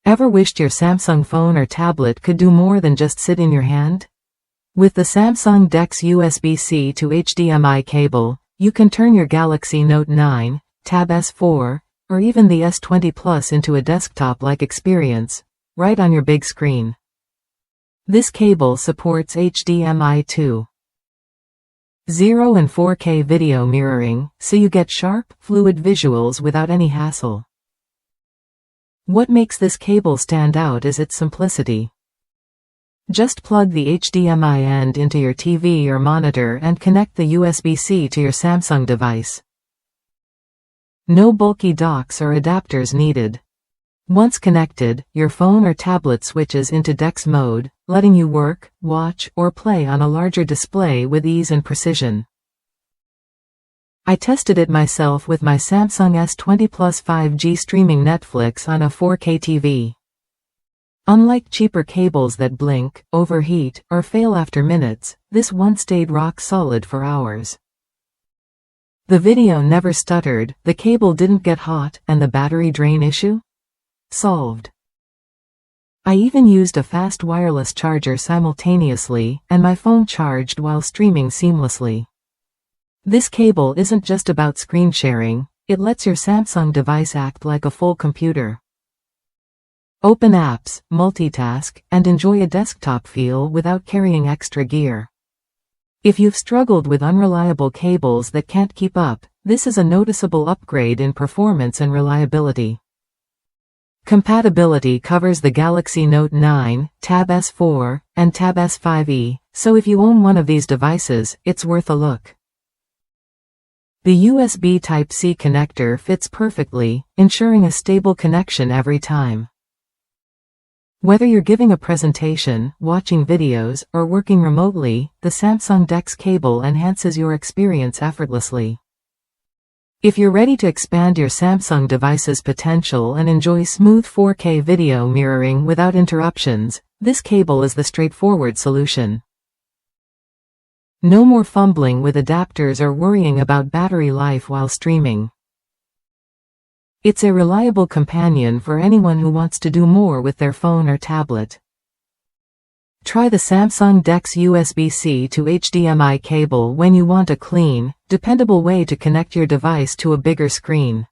Ever wished your Samsung phone or tablet could do more than just sit in your hand? With the Samsung DeX USB-C to HDMI cable, you can turn your Galaxy Note9, Tab S4, or even the S20 Plus into a desktop-like experience, right on your big screen. This cable supports HDMI 2.0 and 4K video mirroring, so you get sharp, fluid visuals without any hassle. What makes this cable stand out is its simplicity. Just plug the HDMI end into your TV or monitor and connect the USB-C to your Samsung device. No bulky docks or adapters needed. Once connected, your phone or tablet switches into DeX mode, letting you work, watch, or play on a larger display with ease and precision. I tested it myself with my Samsung S20 Plus 5G streaming Netflix on a 4K TV. Unlike cheaper cables that blink, overheat, or fail after minutes, this one stayed rock solid for hours. The video never stuttered, the cable didn't get hot, and the battery drain issue? Solved. I even used a fast wireless charger simultaneously, and my phone charged while streaming seamlessly. This cable isn't just about screen sharing, it lets your Samsung device act like a full computer. Open apps, multitask, and enjoy a desktop feel without carrying extra gear. If you've struggled with unreliable cables that can't keep up, this is a noticeable upgrade in performance and reliability. Compatibility covers the Galaxy Note9, Tab S4, and Tab S5e, so if you own one of these devices, it's worth a look. The USB Type-C connector fits perfectly, ensuring a stable connection every time. Whether you're giving a presentation, watching videos, or working remotely, the Samsung DeX cable enhances your experience effortlessly. If you're ready to expand your Samsung device's potential and enjoy smooth 4K video mirroring without interruptions, this cable is the straightforward solution. No more fumbling with adapters or worrying about battery life while streaming. It's a reliable companion for anyone who wants to do more with their phone or tablet. Try the Samsung DeX USB-C to HDMI cable when you want a clean, dependable way to connect your device to a bigger screen.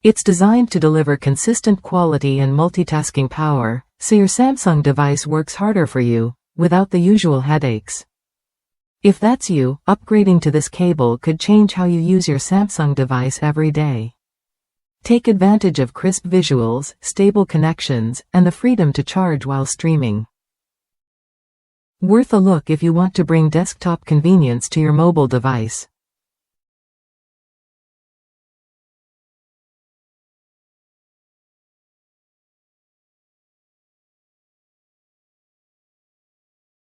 It's designed to deliver consistent quality and multitasking power, so your Samsung device works harder for you, without the usual headaches. If that's you, upgrading to this cable could change how you use your Samsung device every day. Take advantage of crisp visuals, stable connections, and the freedom to charge while streaming. Worth a look if you want to bring desktop convenience to your mobile device.